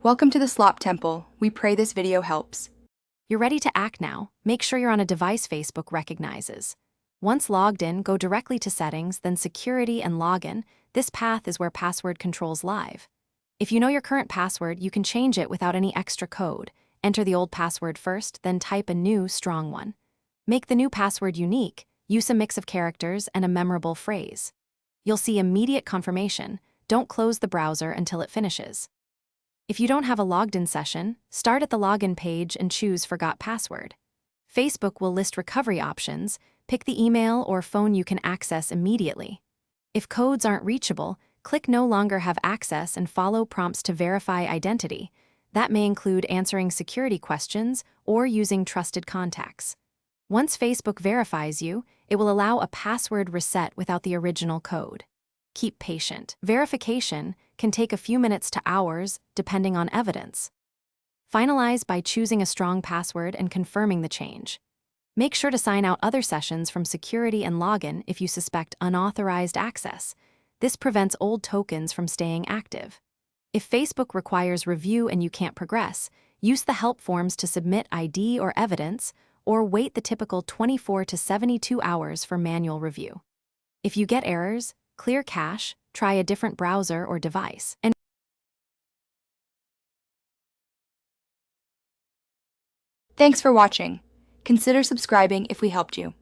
Welcome to the Slop Temple. We pray this video helps. You're ready to act now. Make sure you're on a device Facebook recognizes. Once logged in, go directly to Settings, then Security and Login. This path is where password controls live. If you know your current password, you can change it without any extra code. Enter the old password first, then type a new, strong one. Make the new password unique. Use a mix of characters and a memorable phrase. You'll see immediate confirmation. Don't close the browser until it finishes. If you don't have a logged-in session, start at the login page and choose Forgot Password. Facebook will list recovery options. Pick the email or phone you can access immediately. If codes aren't reachable, click No longer have access and follow prompts to verify identity. That may include answering security questions or using trusted contacts. Once Facebook verifies you, it will allow a password reset without the original code. Keep patient. Verification can take a few minutes to hours, depending on evidence. Finalize by choosing a strong password and confirming the change. Make sure to sign out other sessions from security and login if you suspect unauthorized access. This prevents old tokens from staying active. If Facebook requires review and you can't progress, use the help forms to submit ID or evidence, or wait the typical 24 to 72 hours for manual review. If you get errors, clear cache, try a different browser or device. And Thanks for watching. Consider subscribing if we helped you.